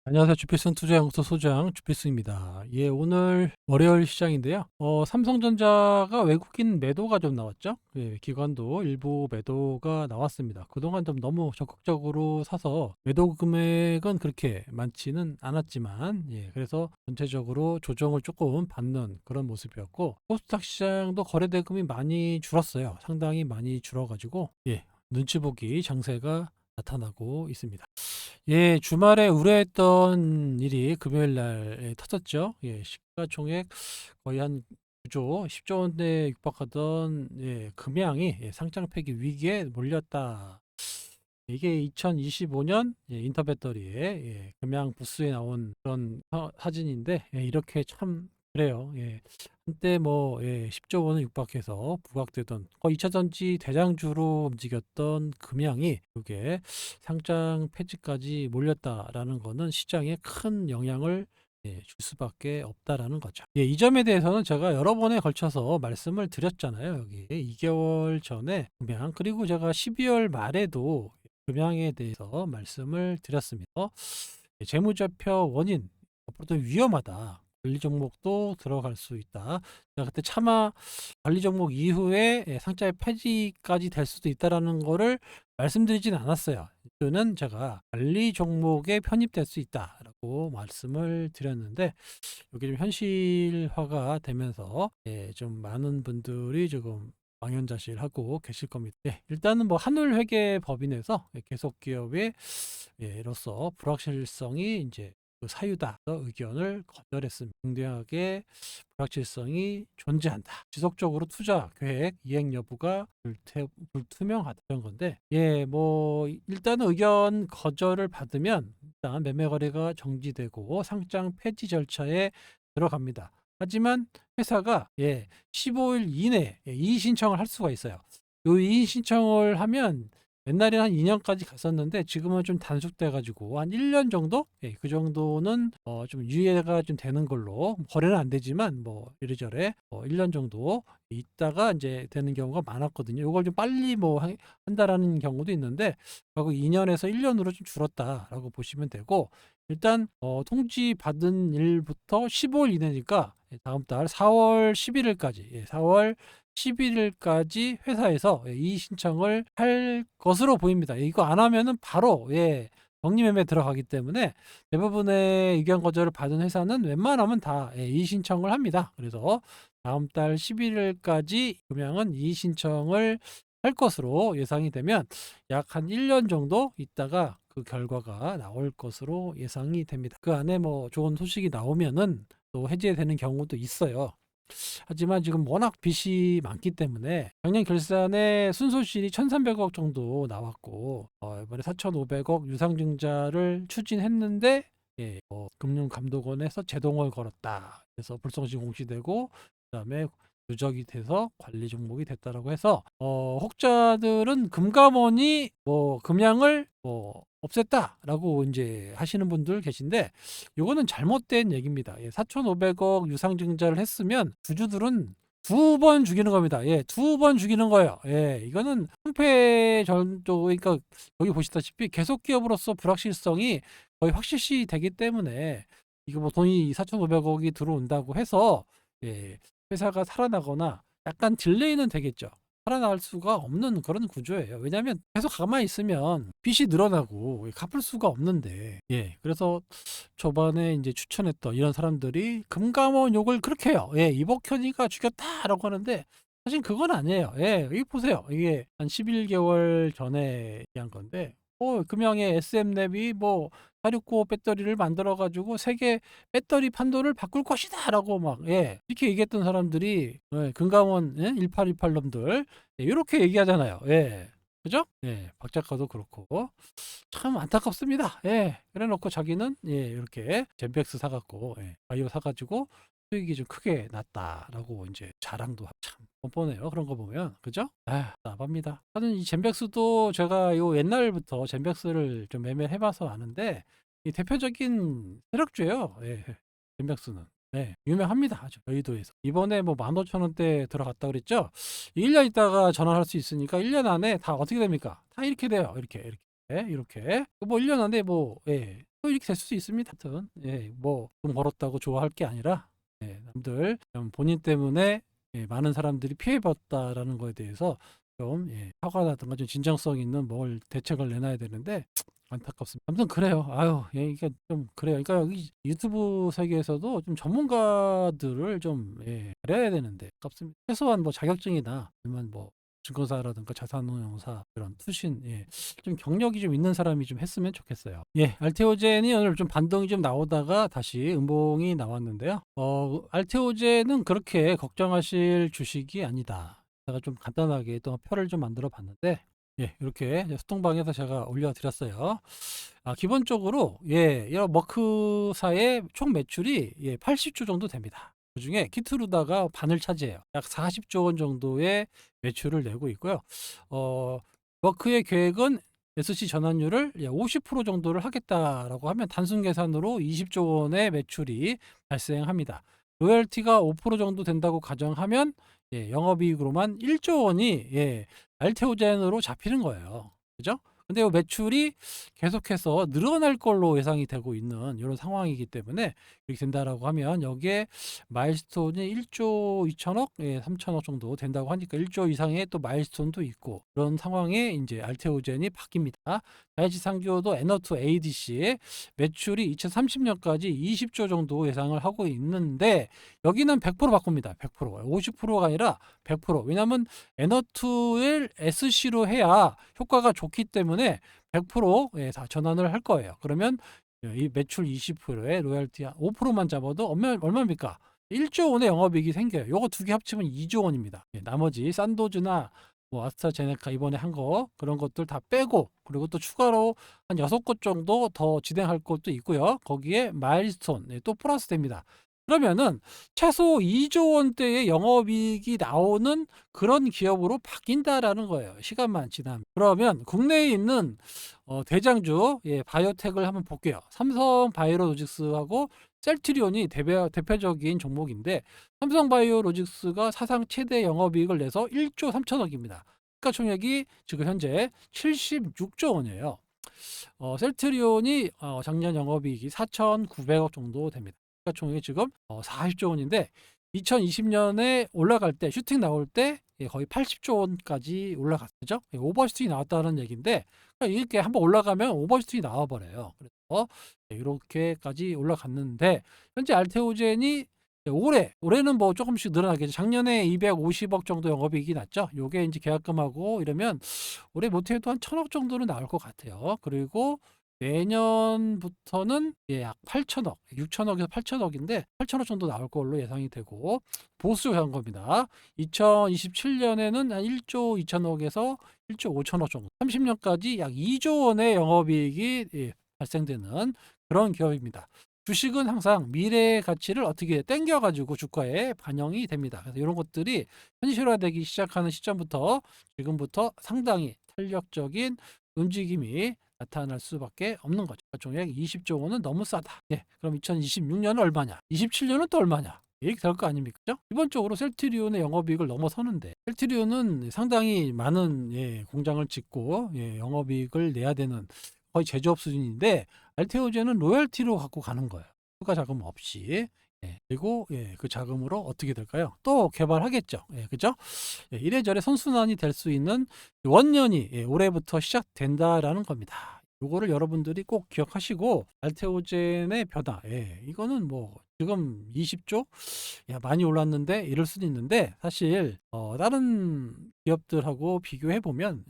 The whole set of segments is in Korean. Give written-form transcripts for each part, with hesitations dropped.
안녕하세요. 주필승 투자연구소 소장 주필승입니다. 예, 오늘 월요일 시장인데요. 삼성전자가 외국인 매도가 좀 나왔죠. 예, 기관도 일부 매도가 나왔습니다. 그동안 좀 너무 적극적으로 사서 매도 금액은 그렇게 많지는 않았지만, 예, 그래서 전체적으로 조정을 조금 받는 그런 모습이었고, 코스닥 시장도 거래 대금이 많이 줄었어요. 상당히 많이 줄어가지고, 예, 눈치 보기 장세가 나타나고 있습니다. 예, 주말에 우려했던 일이 금요일 날에 터졌죠. 예, 시가총액 거의 한 9조, 10조 원대에 육박하던 예, 금양이 예, 상장 폐기 위기에 몰렸다. 이게 2025년 예, 인터배터리에 예, 금양 부스에 나온 그런 사진인데 예, 이렇게 참 그래요. 예. 한때 뭐 예, 10조 원을 육박해서 부각되던 거의 2차 전지 대장주로 움직였던 금양이 그게 상장 폐지까지 몰렸다라는 거는 시장에 큰 영향을 예, 줄 수밖에 없다라는 거죠. 예, 이 점에 대해서는 제가 여러 번에 걸쳐서 말씀을 드렸잖아요. 여기 2개월 전에 금양 그리고 제가 12월 말에도 금양에 대해서 말씀을 드렸습니다. 재무제표 원인 앞으로도 위험하다. 관리 종목도 들어갈 수 있다. 제가 그때 차마 관리 종목 이후에 상장의 폐지까지 될 수도 있다라는 거를 말씀드리진 않았어요. 이거는 제가 관리 종목에 편입될 수 있다라고 말씀을 드렸는데 이게 좀 현실화가 되면서 좀 많은 분들이 조금 망연자실하고 계실 겁니다. 일단은 뭐 한울회계법인에서 계속 기업의 로서 불확실성이 이제 그 사유다 의견을 거절했습니다. 중대하게 불확실성이 존재한다. 지속적으로 투자 계획 이행 여부가 불투명하다 이런 건데 뭐 일단은 의견 거절을 받으면 일단 매매 거래가 정지되고 상장 폐지 절차에 들어갑니다. 하지만 회사가 15일 이내에 이의 신청을 할 수가 있어요. 요 이의 신청을 하면 옛날에 한 2년까지 갔었는데 지금은 좀 단축돼 가지고 한 1년 정도? 그 정도는 좀 유예가 좀 되는 걸로 거래는 안 되지만 뭐 이래저래 1년 정도 있다가 이제 되는 경우가 많았거든요. 요걸 좀 빨리 뭐 한다라는 경우도 있는데 결국 2년에서 1년으로 좀 줄었다라고 보시면 되고 일단 통지 받은 일부터 15일 이내니까 다음 달 4월 11일까지 4월 11일까지 회사에서 이의 신청을 할 것으로 보입니다. 이거 안 하면은 바로 정리매매 들어가기 때문에 대부분의 의견 거절을 받은 회사는 웬만하면 다 이의 신청을 합니다. 그래서 다음 달 11일까지 금양은 이의 신청을 할 것으로 예상이 되면 약 한 1년 정도 있다가 그 결과가 나올 것으로 예상이 됩니다. 그 안에 뭐 좋은 소식이 나오면은 또 해제되는 경우도 있어요. 하지만 지금 워낙 빚이 많기 때문에 작년 결산에 순손실이 1,300억 정도 나왔고 이번에 4,500억 유상증자를 추진했는데 금융감독원에서 제동을 걸었다. 그래서 불성시 공시되고 그다음에 누적이 돼서 관리 종목이 됐다라고 해서 혹자들은 금감원이 뭐 금양을 뭐 없앴다라고 이제 하시는 분들 계신데 요거는 잘못된 얘기입니다. 4,500억 유상증자를 했으면 주주들은 두 번 죽이는 겁니다. 두 번 죽이는 거예요. 이거는 승패 전도 그러니까 여기 보시다시피 계속 기업으로서 불확실성이 거의 확실시 되기 때문에 이거 뭐 돈이 4,500억이 들어온다고 해서 회사가 살아나거나 약간 딜레이는 되겠죠. 살아날 수가 없는 그런 구조예요. 왜냐하면 계속 가만히 있으면 빚이 늘어나고 갚을 수가 없는데 그래서 초반에 이제 추천했던 이런 사람들이 금감원 욕을 그렇게 해요. 이복현이가 죽였다라고 하는데 사실 그건 아니에요. 여기 보세요. 이게 한 11개월 전에 얘기한 건데 금양의 SM랩이 뭐 469 배터리를 만들어 가지고 세계 배터리 판도를 바꿀 것이다라고 막 이렇게 얘기했던 사람들이 금감원 1818 놈들 이렇게 얘기하잖아요. 그죠? 박 작가도 그렇고 참 안타깝습니다. 그래 놓고 자기는 이렇게 젠백스 사 갖고 바이오 사 가지고 수익이 좀 크게 났다라고 이제 자랑도 참 뻔뻔해요. 그런 거 보면. 그죠? 아, 나갑니다. 하여튼 이 젠백스도 제가 요 옛날부터 젠백스를 좀 매매해 봐서 아는데 이 대표적인 세력주예요. 젠백스는. 유명합니다. 아주 여의도에서. 이번에 뭐 15,000원대 들어갔다 그랬죠? 1년 있다가 전환할 수 있으니까 1년 안에 다 어떻게 됩니까? 다 이렇게 돼요. 이렇게. 이렇게 뭐 1년 안에 뭐 소일이 될 수도 있습니다. 하여튼 뭐 돈 벌었다고 좋아할 게 아니라 남들 좀 본인 때문에 많은 사람들이 피해봤다라는 거에 대해서 좀 사과라든가 좀 진정성 있는 뭘 대책을 내놔야 되는데 안타깝습니다. 아무튼 그래요. 아유, 이게 좀 그래요. 그러니까 여기 유튜브 세계에서도 좀 전문가들을 좀 가려야 되는데 아깝습니다. 최소한 뭐 자격증이나 아니면 뭐 증권사라든가 자산운용사 그런 투신 좀 경력이 좀 있는 사람이 좀 했으면 좋겠어요. 알테오젠이 오늘 좀 반등이 좀 나오다가 다시 음봉이 나왔는데요. 알테오젠은 그렇게 걱정하실 주식이 아니다. 제가 좀 간단하게 또 표를 좀 만들어 봤는데 이렇게 이제 소통방에서 제가 올려드렸어요. 기본적으로 이런 머크사의 총 매출이 80조 정도 됩니다. 그중에 키트루다가 반을 차지해요. 약 40조 원 정도의 매출을 내고 있고요. 머크의 계획은 SC 전환율을 50% 정도를 하겠다라고 하면 단순 계산으로 20조 원의 매출이 발생합니다. 로열티가 5% 정도 된다고 가정하면 영업이익으로만 1조 원이 알테오젠으로 잡히는 거예요. 그죠? 근데 이 매출이 계속해서 늘어날 걸로 예상이 되고 있는 이런 상황이기 때문에 이렇게 된다라고 하면 여기에 마일스톤이 1조 2천억, 3천억 정도 된다고 하니까 1조 이상의 또 마일스톤도 있고 그런 상황에 이제 알테오젠이 바뀝니다. 다이치상교도 에너투 ADC의 매출이 2030년까지 20조 정도 예상을 하고 있는데 여기는 100% 바꿉니다. 100%. 50%가 아니라 100%. 왜냐하면 에너투를 SC로 해야 효과가 좋기 때문에 100% 다 전환을 할 거예요. 그러면 이 매출 20%에 로열티 5%만 잡아도 얼마입니까? 1조 원의 영업이익이 생겨요. 요거 두 개 합치면 2조 원입니다. 나머지 산도즈나 뭐 아스트라제네카 이번에 한 거 그런 것들 다 빼고 그리고 또 추가로 한 6곳 정도 더 진행할 것도 있고요. 거기에 마일스톤 또 플러스 됩니다. 그러면은 최소 2조 원대의 영업이익이 나오는 그런 기업으로 바뀐다라는 거예요. 시간만 지나면. 그러면 국내에 있는 대장주 바이오텍을 한번 볼게요. 삼성 바이오로직스하고 셀트리온이 대표적인 종목인데 삼성 바이오로직스가 사상 최대 영업이익을 내서 1조 3천억입니다. 시가총액이 지금 현재 76조 원이에요. 셀트리온이 작년 영업이익이 4,900억 정도 됩니다. 시가총액이 지금 40조 원인데 2020년에 올라갈 때 슈팅 나올 때 거의 80조 원까지 올라갔죠. 오버슈팅이 나왔다는 얘기인데 이렇게 한번 올라가면 오버슈팅이 나와버려요. 그래서 이렇게까지 올라갔는데 현재 알테오젠이 올해는 뭐 조금씩 늘어나겠죠. 작년에 250억 정도 영업이익이 났죠. 요게 이제 계약금하고 이러면 올해 못해도 한 1,000억 정도는 나올 것 같아요. 그리고 내년부터는 약 8천억, 6천억에서 8천억인데 8천억 정도 나올 걸로 예상이 되고 보수한 겁니다. 2027년에는 한 1조 2천억에서 1조 5천억 정도, 30년까지 약 2조 원의 영업이익이 발생되는 그런 기업입니다. 주식은 항상 미래의 가치를 어떻게 땡겨가지고 주가에 반영이 됩니다. 그래서 이런 것들이 현실화되기 시작하는 시점부터 지금부터 상당히 탄력적인 움직임이 나타날 수밖에 없는 거죠. 총액 20조 원은 너무 싸다. 그럼 2026년은 얼마냐? 27년은 또 얼마냐? 이렇게 될 거 아닙니까? 그죠? 기본적으로 셀트리온의 영업이익을 넘어서는데 셀트리온은 상당히 많은 공장을 짓고 영업이익을 내야 되는 거의 제조업 수준인데 알테오젠은 로열티로 갖고 가는 거예요. 추가 자금 없이. 그리고 그 자금으로 어떻게 될까요? 또 개발하겠죠. 그죠? 이래저래 선순환이 될 수 있는 원년이 올해부터 시작된다라는 겁니다. 요거를 여러분들이 꼭 기억하시고 알테오젠의 변화 이거는 뭐 지금 20조 많이 올랐는데 이럴 수도 있는데 사실 다른 기업들하고 비교해 보면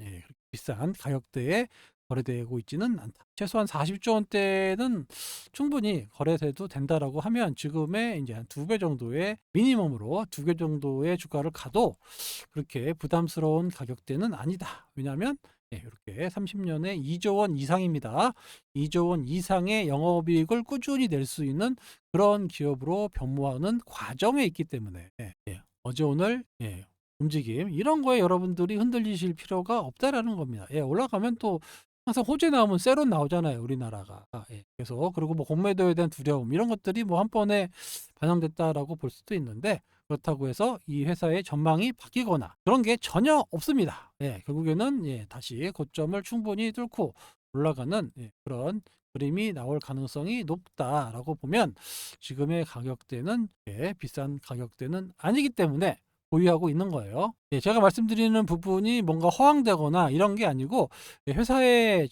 비싼 가격대에 거래되고 있지는 않다. 최소한 40조 원대는 충분히 거래돼도 된다라고 하면 지금의 이제 한 2배 정도의 미니멈으로 2배 정도의 주가를 가도 그렇게 부담스러운 가격대는 아니다. 왜냐하면 이렇게 30년에 2조 원 이상입니다. 2조 원 이상의 영업이익을 꾸준히 낼 수 있는 그런 기업으로 변모하는 과정에 있기 때문에 어제 오늘 움직임 이런 거에 여러분들이 흔들리실 필요가 없다라는 겁니다. 올라가면 또 항상 호재 나오면 세론 나오잖아요, 우리나라가. 그래서 그리고 뭐 공매도에 대한 두려움 이런 것들이 뭐 한 번에 반영됐다라고 볼 수도 있는데 그렇다고 해서 이 회사의 전망이 바뀌거나 그런 게 전혀 없습니다. 결국에는 다시 고점을 충분히 뚫고 올라가는 그런 그림이 나올 가능성이 높다라고 보면 지금의 가격대는 비싼 가격대는 아니기 때문에 보유하고 있는 거예요. 제가 말씀드리는 부분이 뭔가 허황되거나 이런 게 아니고 회사의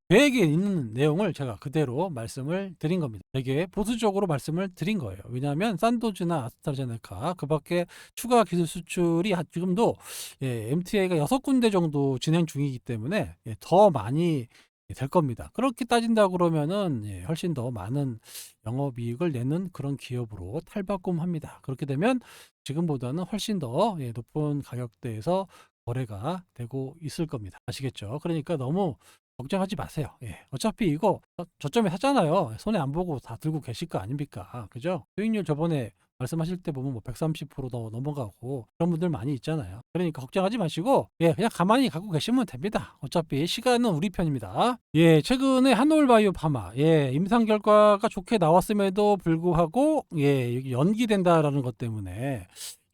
계획에 있는 내용을 제가 그대로 말씀을 드린 겁니다. 되게 보수적으로 말씀을 드린 거예요. 왜냐하면 산도즈나 아스트라제네카 그 밖에 추가 기술 수출이 지금도 MTA가 6군데 정도 진행 중이기 때문에 더 많이 될 겁니다. 그렇게 따진다 그러면은 훨씬 더 많은 영업이익을 내는 그런 기업으로 탈바꿈합니다. 그렇게 되면 지금보다는 훨씬 더 높은 가격대에서 거래가 되고 있을 겁니다. 아시겠죠? 그러니까 너무 걱정하지 마세요. 어차피 이거 저점에 샀잖아요. 손해 안 보고 다 들고 계실 거 아닙니까? 그죠? 수익률 저번에 말씀하실 때 보면 뭐 130%더 넘어가고 그런 분들 많이 있잖아요. 그러니까 걱정하지 마시고 그냥 가만히 갖고 계시면 됩니다. 어차피 시간은 우리 편입니다. 최근에 한올바이오 파마 임상 결과가 좋게 나왔음에도 불구하고 연기된다라는 것 때문에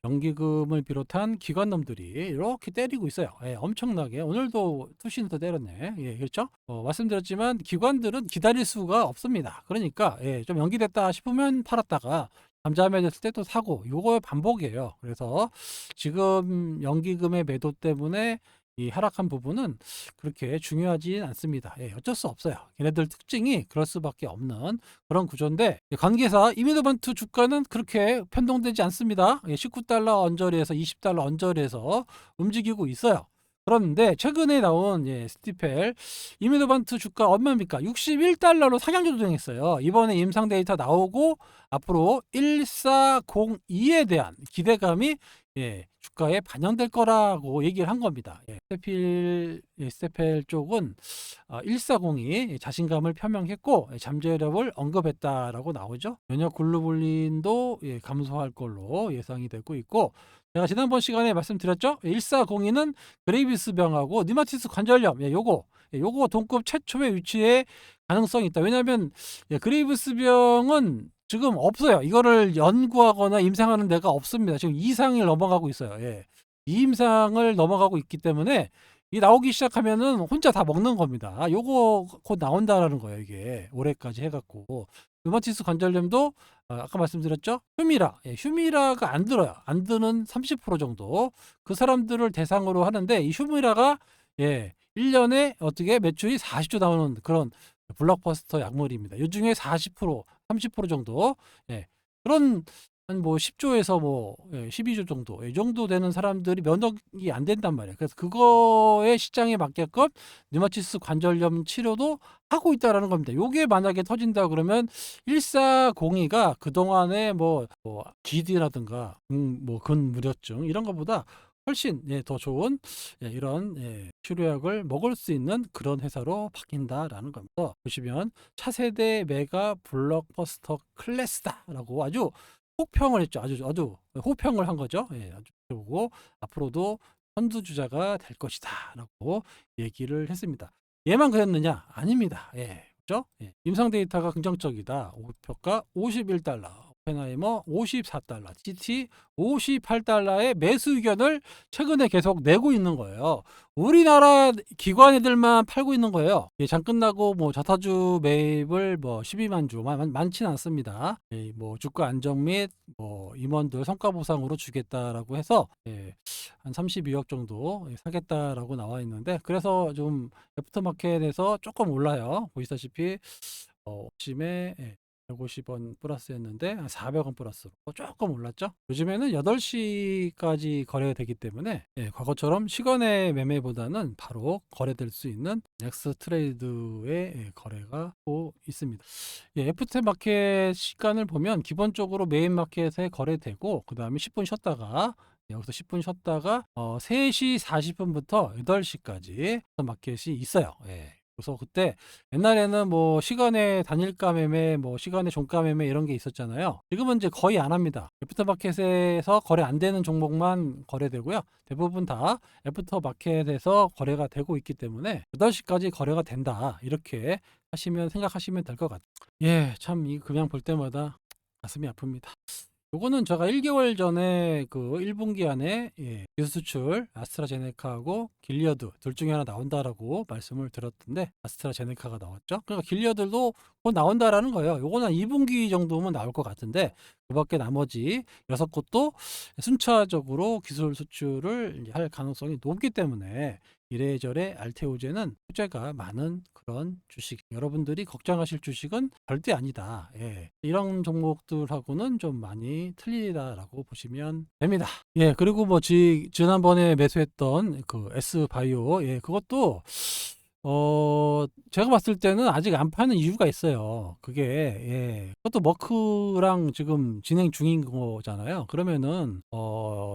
연기금을 비롯한 기관놈들이 이렇게 때리고 있어요. 엄청나게. 오늘도 투신을 더 때렸네. 그렇죠? 말씀드렸지만 기관들은 기다릴 수가 없습니다. 그러니까 좀 연기됐다 싶으면 팔았다가 잠잠해졌을 때 또 사고 요거의 반복이에요. 그래서 지금 연기금의 매도 때문에 이 하락한 부분은 그렇게 중요하진 않습니다. 어쩔 수 없어요. 걔네들 특징이 그럴 수밖에 없는 그런 구조인데 관계사 이미노반트 주가는 그렇게 편동되지 않습니다. 19달러 언저리에서 20달러 언저리에서 움직이고 있어요. 그런데 최근에 나온 스티펠 이미노반트 주가 얼마입니까? 61달러로 상향 조정했어요. 이번에 임상 데이터 나오고 앞으로 1402에 대한 기대감이 주가에 반영될 거라고 얘기를 한 겁니다. 스테펠 쪽은 1402 자신감을 표명했고 잠재력을 언급했다라고 나오죠. 면역 글로불린도 감소할 걸로 예상이 되고 있고 제가 지난번 시간에 말씀드렸죠. 1402는 그레이비스 병하고 류마티스 관절염 요거 동급 최초의 위치에 가능성이 있다. 왜냐하면 그레이비스 병은 지금 없어요. 이거를 연구하거나 임상하는 데가 없습니다. 지금 2상을 넘어가고 있어요. 2임상을 넘어가고 있기 때문에 이 나오기 시작하면은 혼자 다 먹는 겁니다. 요거 곧 나온다라는 거예요. 이게 올해까지 해갖고 류마티스 관절염도 아까 말씀드렸죠. 휴미라가 안 들어요. 안 드는 30% 정도 그 사람들을 대상으로 하는데 이 휴미라가 1년에 어떻게 매출이 40조 나오는 그런 블록버스터 약물입니다. 이 중에 40%, 30% 정도 그런 한 뭐 10조에서 뭐 12조 정도 이 정도 되는 사람들이 면역이 안 된단 말이에요. 그래서 그거의 시장에 맞게끔 류마티스 관절염 치료도 하고 있다라는 겁니다. 요게 만약에 터진다 그러면 1402가 그동안에 뭐 GD라든가 뭐 근무려증 이런 것보다 훨씬 더 좋은 이런 치료약을 먹을 수 있는 그런 회사로 바뀐다라는 겁니다. 보시면 차세대 메가 블록버스터 클래스다라고 아주 호평을 했죠. 아주 호평을 한 거죠. 아주 보고 앞으로도 선두주자가 될 것이다라고 얘기를 했습니다. 얘만 그랬느냐? 아닙니다. 그렇죠? 임상 데이터가 긍정적이다. 목표가 51달러. 오펜하이머 54달러, GT 58달러의 매수 의견을 최근에 계속 내고 있는 거예요. 우리나라 기관 애들만 팔고 있는 거예요. 장 끝나고 뭐 자사주 매입을 뭐 12만 주 많지는 않습니다. 뭐 주가 안정 및 뭐 임원들 성과 보상으로 주겠다라고 해서 한 32억 정도 사겠다라고 나와 있는데 그래서 좀 애프터마켓에서 조금 올라요. 보시다시피 아침에 150원 플러스였는데 400원 플러스로 조금 올랐죠. 요즘에는 8시까지 거래되기 때문에 과거처럼 시간의 매매보다는 바로 거래될 수 있는 넥스 트레이드의 거래가 또 있습니다. 애프터마켓 시간을 보면 기본적으로 메인 마켓에 거래되고 그 다음에 10분 쉬었다가 여기서 10분 쉬었다가 3시 40분부터 8시까지 마켓이 있어요. 그래서 그때 옛날에는 뭐 시간의 단일가 매매, 뭐 시간의 종가 매매 이런 게 있었잖아요. 지금은 이제 거의 안 합니다. 애프터마켓에서 거래 안 되는 종목만 거래되고요. 대부분 다 애프터마켓에서 거래가 되고 있기 때문에 8시까지 거래가 된다. 이렇게 생각하시면 될 것 같아요. 참 이 그냥 볼 때마다 가슴이 아픕니다. 요거는 제가 1개월 전에 그 1분기 안에 기술 수출 아스트라제네카하고 길리어드 둘 중에 하나 나온다라고 말씀을 드렸던데 아스트라제네카가 나왔죠. 그러니까 길리어드도 곧 나온다라는 거예요. 요거는 2분기 정도면 나올 것 같은데 그밖에 나머지 6곳도 순차적으로 기술 수출을 할 가능성이 높기 때문에 이래저래 알테오제는 호재가 많은 그런 주식, 여러분들이 걱정하실 주식은 절대 아니다. 예. 이런 종목들하고는 좀 많이 틀리다라고 보시면 됩니다. 예, 그리고 뭐 지난번에 매수했던 그 S바이오, 예, 그것도 제가 봤을 때는 아직 안 파는 이유가 있어요. 그게, 예, 그것도 머크랑 지금 진행 중인 거잖아요. 그러면은,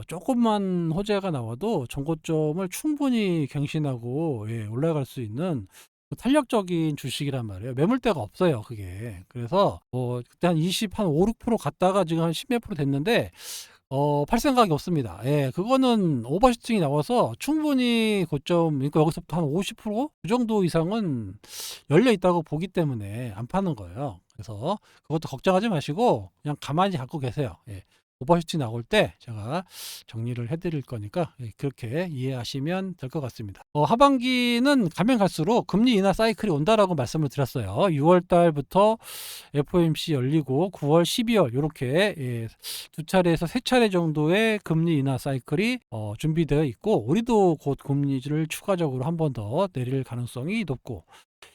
조금만 호재가 나와도 정고점을 충분히 갱신하고, 예, 올라갈 수 있는 그 탄력적인 주식이란 말이에요. 매물대가 없어요, 그게. 그래서, 그때 한 20, 한 5, 6% 갔다가 지금 한 10 몇 프로 됐는데, 팔 생각이 없습니다. 예, 그거는 오버슈팅이 나와서 충분히 고점, 그러니까 여기서부터 한 50%? 그 정도 이상은 열려 있다고 보기 때문에 안 파는 거예요. 그래서 그것도 걱정하지 마시고 그냥 가만히 갖고 계세요. 예, 오버슈팅 나올 때 제가 정리를 해드릴 거니까 예, 그렇게 이해하시면 될 것 같습니다. 하반기는 가면 갈수록 금리 인하 사이클이 온다라고 말씀을 드렸어요. 6월 달부터 FOMC 열리고 9월, 12월 이렇게 예, 두 차례에서 세 차례 정도의 금리 인하 사이클이 준비되어 있고 우리도 곧 금리를 추가적으로 한 번 더 내릴 가능성이 높고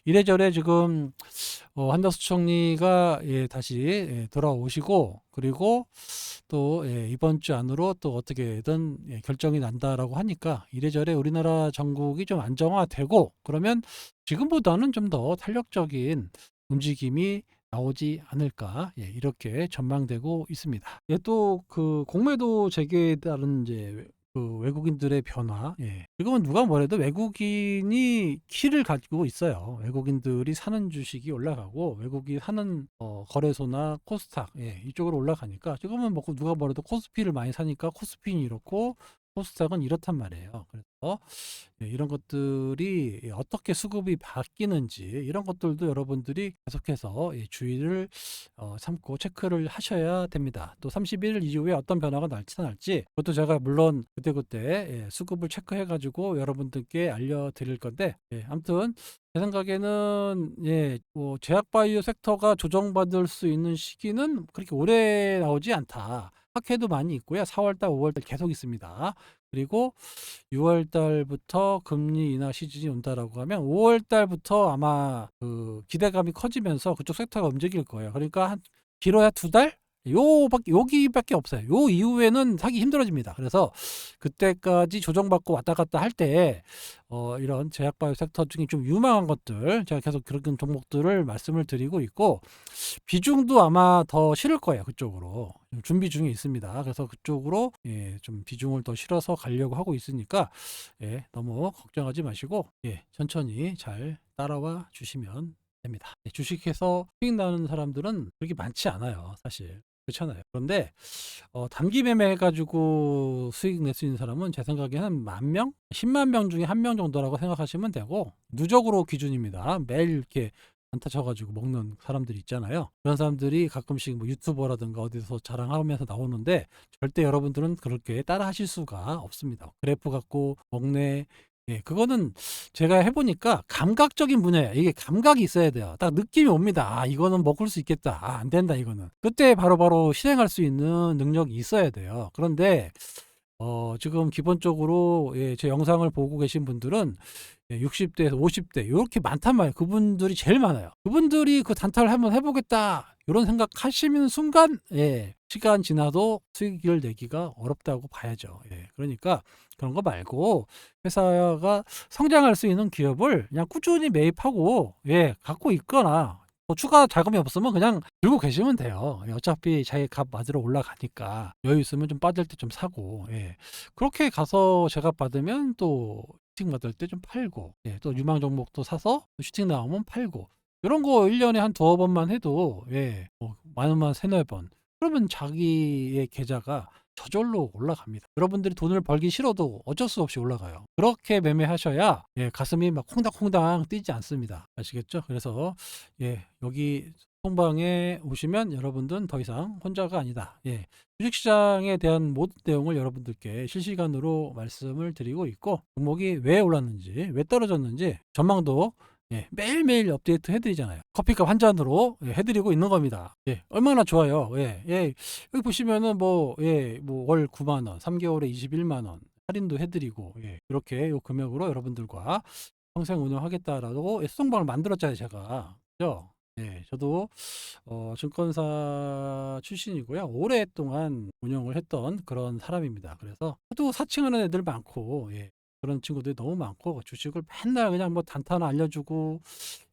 이래저래 지금 한덕수 총리가 예, 다시 예, 돌아오시고 그리고 또 예, 이번 주 안으로 또 어떻게든 예, 결정이 난다라고 하니까 이래저래 우리나라 정국이 좀 안정화되고 그러면 지금보다는 좀 더 탄력적인 움직임이 나오지 않을까 예, 이렇게 전망되고 있습니다. 예, 또 그 공매도 재개에 따른 이제 그 외국인들의 변화. 예. 지금은 누가 뭐래도 외국인이 키를 가지고 있어요. 외국인들이 사는 주식이 올라가고 외국이 사는 거래소나 코스닥 예, 이쪽으로 올라가니까 지금은 뭐 누가 뭐래도 코스피를 많이 사니까 코스피는 이렇고 코스닥은 이렇단 말이에요. 그래서 예, 이런 것들이 어떻게 수급이 바뀌는지 이런 것들도 여러분들이 계속해서 예, 주의를 삼고 체크를 하셔야 됩니다. 또 31일 이후에 어떤 변화가 나타날지 그것도 제가 물론 그때그때 예, 수급을 체크해 가지고 여러분들께 알려드릴 건데 예, 아무튼 제 생각에는 예, 뭐 제약바이오 섹터가 조정받을 수 있는 시기는 그렇게 오래 나오지 않다. 학회도 많이 있고요. 4월달, 5월달 계속 있습니다. 그리고 6월 달부터 금리 인하 시즌이 온다라고 하면 5월 달부터 아마 그 기대감이 커지면서 그쪽 섹터가 움직일 거예요. 그러니까 한 길어야 2달? 여기밖에 없어요. 요 이후에는 사기 힘들어집니다. 그래서 그때까지 조정받고 왔다 갔다 할 때 이런 제약바이오 섹터 중에 좀 유망한 것들 제가 계속 그런 종목들을 말씀을 드리고 있고 비중도 아마 더 실을 거예요. 그쪽으로 준비 중에 있습니다. 그래서 그쪽으로 예, 좀 비중을 더 실어서 가려고 하고 있으니까 예, 너무 걱정하지 마시고 예, 천천히 잘 따라와 주시면 됩니다. 예, 주식해서 수익 나는 사람들은 그렇게 많지 않아요. 사실. 그렇잖아요. 그런데 단기 매매 해가지고 수익 낼 수 있는 사람은 제 생각에 한 10,000명? 10만 명 중에 1명 정도라고 생각하시면 되고 누적으로 기준입니다. 매일 이렇게 안타 쳐가지고 먹는 사람들이 있잖아요. 그런 사람들이 가끔씩 뭐 유튜버라든가 어디서 자랑하면서 나오는데 절대 여러분들은 그렇게 따라 하실 수가 없습니다. 그래프 갖고 먹네. 예, 그거는 제가 해보니까 감각적인 분야예요. 이게 감각이 있어야 돼요. 딱 느낌이 옵니다. 아, 이거는 먹을 수 있겠다. 아, 안 된다, 이거는. 그때 바로바로 실행할 수 있는 능력이 있어야 돼요. 그런데 지금 기본적으로 예, 제 영상을 보고 계신 분들은 60대에서 50대 이렇게 많단 말이에요. 그분들이 제일 많아요. 그분들이 그 단타를 한번 해보겠다 이런 생각하시는 순간 예, 시간 지나도 수익을 내기가 어렵다고 봐야죠. 예, 그러니까 그런 거 말고 회사가 성장할 수 있는 기업을 그냥 꾸준히 매입하고 예, 갖고 있거나 추가 자금이 없으면 그냥 들고 계시면 돼요. 예, 어차피 자기 값 맞으러 올라가니까 여유 있으면 좀 빠질 때 좀 사고 예. 그렇게 가서 제값 받으면 또 슈팅 받을 때 좀 팔고 예, 또 유망 종목도 사서 슈팅 나오면 팔고 이런 거 1년에 한 두어 번만 해도 예, 많으면 세네 번 그러면 자기의 계좌가 저절로 올라갑니다. 여러분들이 돈을 벌기 싫어도 어쩔 수 없이 올라가요. 그렇게 매매하셔야 예, 가슴이 막 콩닥콩닥 뛰지 않습니다. 아시겠죠? 그래서 예, 여기 통방에 오시면 여러분들은 더 이상 혼자가 아니다. 예. 주식시장에 대한 모든 내용을 여러분들께 실시간으로 말씀을 드리고 있고, 종목이 왜 올랐는지, 왜 떨어졌는지 전망도 예, 매일매일 업데이트 해드리잖아요. 커피값 한 잔으로 예, 해드리고 있는 겁니다. 예, 얼마나 좋아요. 예, 예. 여기 보시면은 월 9만 원, 3개월에 21만 원 할인도 해드리고, 예, 이렇게 요 금액으로 여러분들과 평생 운영하겠다라고 예, 수송방을 만들었잖아요, 제가. 그죠? 예, 저도 증권사 출신이고요. 오랫동안 운영을 했던 그런 사람입니다. 그래서 하도 사칭하는 애들 많고, 예, 그런 친구들이 너무 많고, 주식을 맨날 그냥 뭐 단타나 알려주고,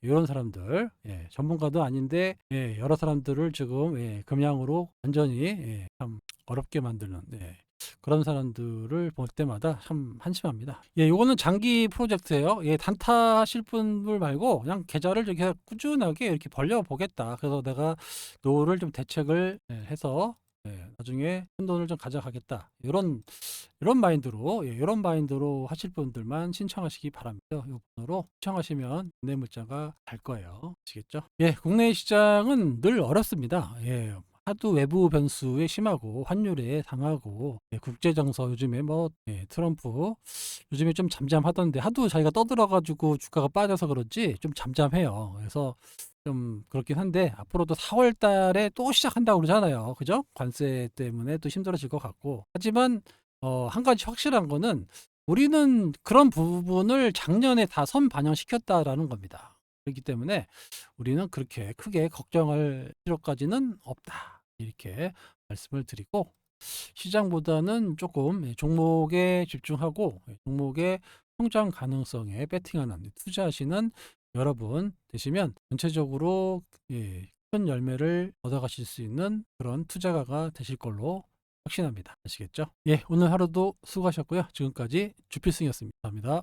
이런 사람들, 예, 전문가도 아닌데, 예, 여러 사람들을 지금, 예, 금양으로 완전히, 예, 참 어렵게 만드는, 예, 그런 사람들을 볼 때마다 참 한심합니다. 예, 요거는 장기 프로젝트예요. 예, 단타 하실 분들 말고 그냥 계좌를 이렇게 꾸준하게 이렇게 벌려 보겠다. 그래서 내가 노후를 좀 대책을 예, 해서 예, 나중에 큰 돈을 좀 가져가겠다. 이런 마인드로 예, 이런 마인드로 하실 분들만 신청하시기 바랍니다. 이 번호로 신청하시면 내 문자가 갈 거예요. 아시겠죠? 예, 국내 시장은 늘 어렵습니다. 예. 하도 외부 변수에 심하고 환율에 당하고 예, 국제 정서 요즘에 뭐 예, 트럼프 요즘에 좀 잠잠하던데 하도 자기가 떠들어가지고 주가가 빠져서 그런지 좀 잠잠해요. 그래서 좀 그렇긴 한데 앞으로도 4월 달에 또 시작한다고 그러잖아요. 그죠? 관세 때문에 또 힘들어질 것 같고. 하지만 한 가지 확실한 거는 우리는 그런 부분을 작년에 다 선반영시켰다라는 겁니다. 그렇기 때문에 우리는 그렇게 크게 걱정할 필요까지는 없다. 이렇게 말씀을 드리고 시장보다는 조금 종목에 집중하고 종목의 성장 가능성에 배팅하는 투자하시는 여러분 되시면 전체적으로 예, 큰 열매를 얻어가실 수 있는 그런 투자가가 되실 걸로 확신합니다. 아시겠죠? 예, 오늘 하루도 수고하셨고요. 지금까지 주필승이었습니다. 감사합니다.